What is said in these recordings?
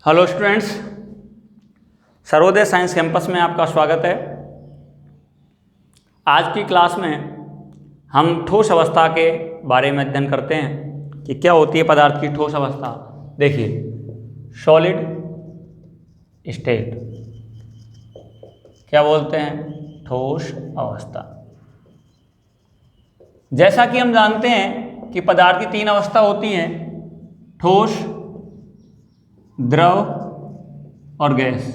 Hello students, Sarvodaya science campus में आपका स्वागत है। आज की क्लास में हम ठोस अवस्था के बारे में अध्ययन करते हैं कि क्या होती है पदार्थ की ठोस अवस्था। देखिए, सॉलिड स्टेट क्या बोलते हैं? ठोस अवस्था। जैसा कि हम जानते हैं कि पदार्थ की तीन अवस्था होती हैं, ठोस, द्रव और गैस।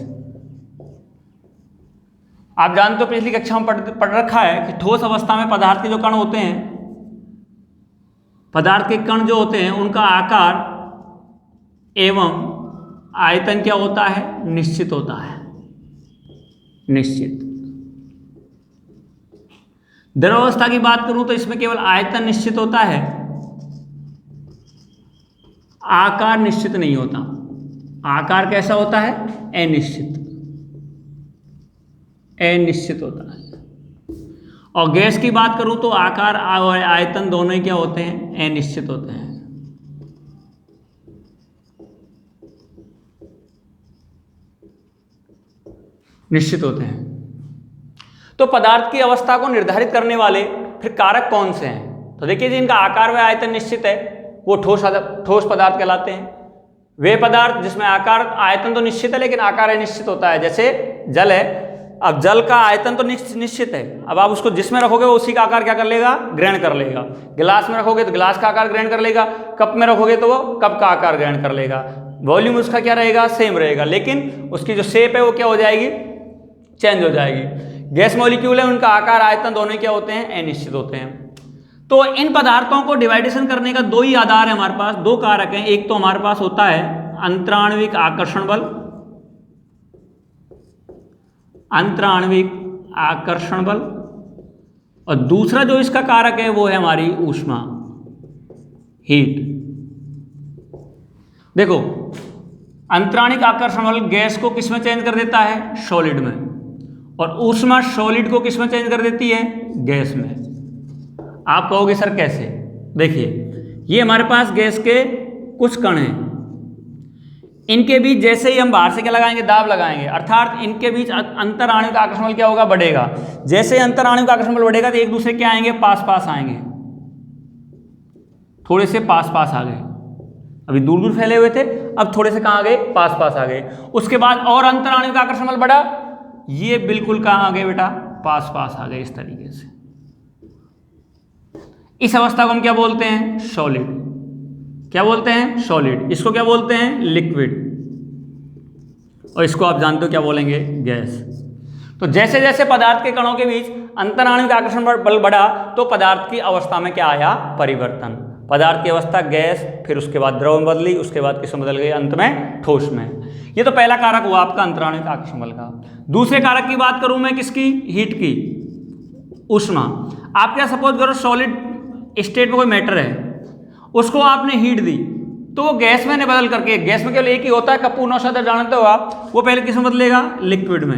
आप जानते हो, पिछली कक्षा में पढ़ रखा है कि ठोस अवस्था में पदार्थ के जो कण होते हैं, पदार्थ के कण जो होते हैं उनका आकार एवं आयतन क्या होता है? निश्चित होता है, निश्चित। द्रव अवस्था की बात करूं तो इसमें केवल आयतन निश्चित होता है, आकार निश्चित नहीं होता। आकार कैसा होता है? अनिश्चित, अनिश्चित होता है। और गैस की बात करूं तो आकार और आयतन दोनों ही क्या होते हैं? अनिश्चित होते हैं। निश्चित होते हैं। तो पदार्थ की अवस्था को निर्धारित करने वाले फिर कारक कौन से हैं? तो देखिए, जिनका आकार व आयतन निश्चित है वो ठोस पदार्थ कहलाते हैं। वे पदार्थ जिसमें आकार आयतन तो निश्चित है लेकिन आकार अनिश्चित होता है, जैसे जल है। अब जल का आयतन तो निश्चित है, अब आप उसको जिसमें रखोगे वो उसी का आकार क्या कर लेगा? ग्रहण कर लेगा। गिलास में रखोगे तो गिलास का आकार ग्रहण कर लेगा, कप में रखोगे तो वो कप का आकार ग्रहण कर लेगा। वॉल्यूम उसका क्या रहेगा? सेम रहेगा, लेकिन उसकी जो शेप है वो क्या हो जाएगी? चेंज हो जाएगी। गैस मॉलिक्यूल है, उनका आकार आयतन दोनों क्या होते हैं? अनिश्चित होते हैं। तो इन पदार्थों को डिवाइडेशन करने का दो ही आधार है हमारे पास, दो कारक हैं। एक तो हमारे पास होता है अंतराण्विक आकर्षण बल, अंतराण्विक आकर्षण बल, और दूसरा जो इसका कारक है वो है हमारी ऊष्मा, हीट। देखो, अंतराणिक आकर्षण बल गैस को किस में चेंज कर देता है? सॉलिड में। और ऊष्मा सॉलिड को किस में चेंज कर देती है? गैस में। आप कहोगे सर कैसे? देखिए, ये हमारे पास गैस के कुछ कण हैं, इनके बीच जैसे ही हम बाहर से क्या लगाएंगे? दाब लगाएंगे, अर्थात इनके बीच अंतराणविक आकर्षण बल क्या होगा? बढ़ेगा। जैसे ही अंतराणविक आकर्षण बल बढ़ेगा तो एक दूसरे क्या आएंगे? पास पास आएंगे, थोड़े से पास पास आ गए। अभी दूर दूर फैले हुए थे, अब थोड़े से कहाँ आ गए? पास पास आ गए। उसके बाद और अंतराणविक आकर्षण बल बढ़ा, ये बिल्कुल कहाँ आ गए बेटा? पास पास आ गए, इस तरीके से। इस अवस्था को हम क्या बोलते हैं? सॉलिड। क्या बोलते हैं? सॉलिड। इसको क्या बोलते हैं? लिक्विड। और इसको आप जानते हो क्या बोलेंगे? गैस। तो जैसे जैसे पदार्थ के कणों के बीच अंतराणविक आकर्षण बल बढ़ा तो पदार्थ की अवस्था में क्या आया? परिवर्तन। पदार्थ की अवस्था गैस, फिर उसके बाद द्रव में बदली, उसके बाद किसमें बदल गई? अंत में ठोस में। ये तो पहला कारक हुआ आपका अंतराणविक आकर्षण बल का। दूसरे कारक की बात करूं मैं, किसकी? हीट की, ऊष्मा। आप क्या सपोज करो, सॉलिड स्टेट में कोई मैटर है, उसको आपने हीट दी तो वो गैस में नहीं बदल करके, गैस में केवल एक ही होता है, कपूर नौशाद जानते हो आप, वो पहले किस में बदलेगा? लिक्विड में।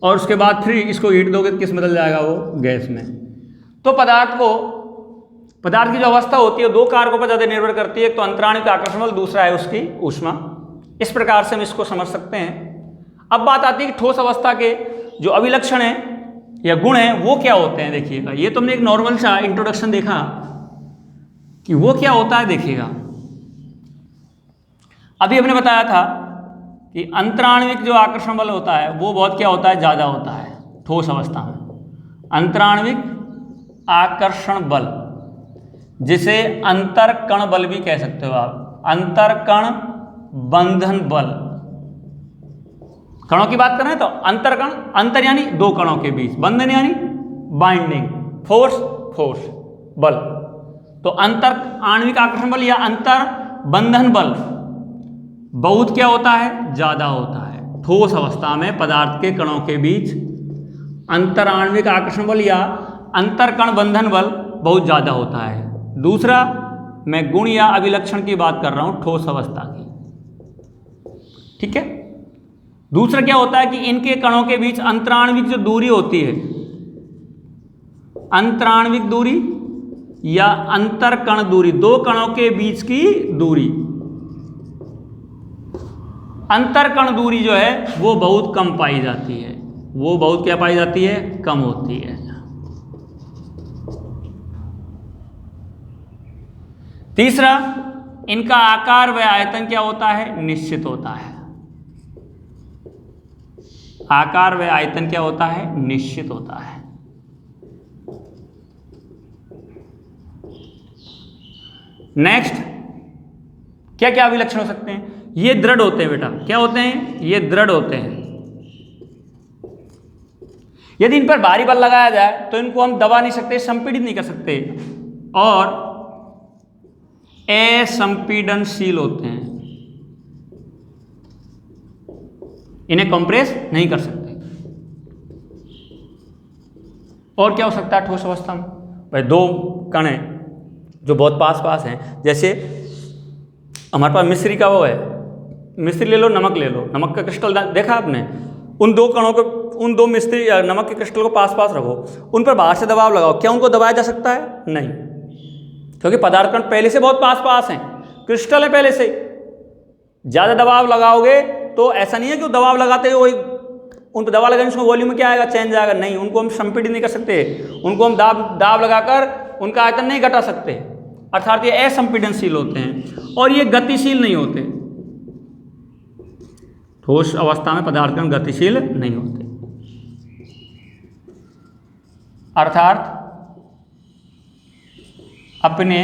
और उसके बाद फिर इसको हीट दोगे तो किस में बदल जाएगा? वो गैस में। तो पदार्थ की जो अवस्था होती है दो कारकों पर ज्यादा निर्भर करती है, एक तो अंतराणविक आकर्षण बल, दूसरा है उसकी ऊष्मा। इस प्रकार से हम इसको समझ सकते हैं। अब बात आती है कि ठोस अवस्था के जो अभिलक्षण है या गुण है वो क्या होते हैं। देखिएगा, ये तुमने एक नॉर्मल सा इंट्रोडक्शन देखा कि वो क्या होता है। देखिएगा, अभी हमने बताया था कि अंतराण्विक जो आकर्षण बल होता है वो बहुत क्या होता है? ज्यादा होता है ठोस अवस्था में। अंतराण्विक आकर्षण बल, जिसे अंतर कण बल भी कह सकते हो आप, अंतर कण बंधन बल। कणों की बात करें तो अंतर कण, अंतर यानी दो कणों के बीच, बंधन यानी बाइंडिंग, फोर्स बल। तो अंतर आणविक आकर्षण बल या अंतर बंधन बल बहुत क्या होता है? ज्यादा होता है। ठोस अवस्था में पदार्थ के कणों के बीच अंतर आणविक आकर्षण बल या अंतर कण बंधन बल बहुत ज्यादा होता है। दूसरा, मैं गुण या अभिलक्षण की बात कर रहा हूं ठोस अवस्था की, ठीक है। दूसरा क्या होता है कि इनके कणों के बीच अंतराण्विक जो दूरी होती है, अंतराण्विक दूरी या अंतर कण दूरी, दो कणों के बीच की दूरी, अंतरकण दूरी जो है वो बहुत कम पाई जाती है, वो बहुत क्या पाई जाती है, कम होती है। तीसरा, इनका आकार व आयतन क्या होता है, निश्चित होता है। आकार व आयतन क्या होता है, निश्चित होता है। नेक्स्ट, क्या क्या अभिलक्षण हो सकते हैं, ये दृढ़ होते हैं बेटा, क्या होते हैं, ये दृढ़ होते हैं। यदि इन पर भारी बल लगाया जाए तो इनको हम दबा नहीं सकते, संपीड़ित नहीं कर सकते, और असंपीडनशील होते हैं, इन्हें कंप्रेस नहीं कर सकते। और क्या हो सकता है ठोस अवस्था में, भाई दो कण हैं जो बहुत पास पास हैं, जैसे हमारे पास मिश्री का वो है, मिश्री ले लो, नमक ले लो, नमक का क्रिस्टल देखा आपने, उन दो कणों को, उन दो मिश्री या नमक के क्रिस्टल को पास पास रखो, उन पर बाहर से दबाव लगाओ, क्या उनको दबाया जा सकता है, नहीं, क्योंकि पदार्थ कण पहले से बहुत पास पास हैं, क्रिस्टल है पहले से। ज़्यादा दबाव लगाओगे तो ऐसा नहीं है कि दबाव लगाते हुए उन पर दबाव लगाने से वॉल्यूम में क्या आएगा, चेंज आएगा, नहीं, उनको हम संपीड़ित नहीं कर सकते, उनको हम दाब लगाकर उनका आयतन नहीं घटा सकते, अर्थात ये असंपीडनशील होते हैं और ये गतिशील नहीं होते। ठोस अवस्था में पदार्थ कण गतिशील नहीं होते, अर्थात अपने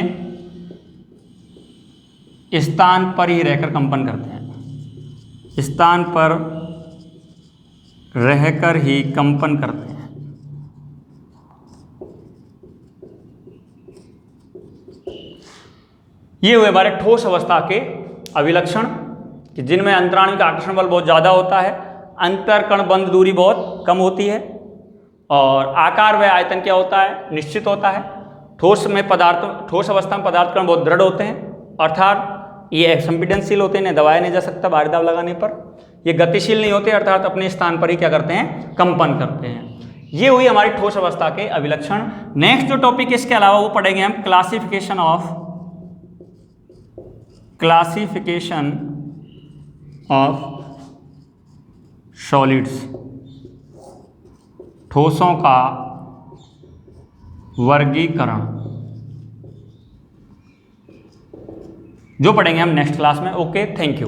स्थान पर ही रहकर कंपन करते हैं, स्थान पर रहकर ही कंपन करते हैं। ये हुए हमारे ठोस अवस्था के अभिलक्षण कि जिनमें अंतराणु का आकर्षण बल बहुत ज़्यादा होता है, अंतरकण बंध दूरी बहुत कम होती है, और आकार व आयतन क्या होता है, निश्चित होता है। ठोस अवस्था में पदार्थ कण बहुत दृढ़ होते हैं, अर्थात ये संपीडनशील होते हैं, इन्हें दबाया नहीं जा सकता भारी दाब लगाने पर। ये गतिशील नहीं होते, अर्थात अपने स्थान पर ही क्या करते हैं, कंपन करते हैं। ये हुई हमारी ठोस अवस्था के अभिलक्षण। नेक्स्ट जो टॉपिक इसके अलावा वो पढ़ेंगे हम क्लासिफिकेशन ऑफ सॉलिड्स, ठोसों का वर्गीकरण, जो पढ़ेंगे हम नेक्स्ट क्लास में। Okay, thank you.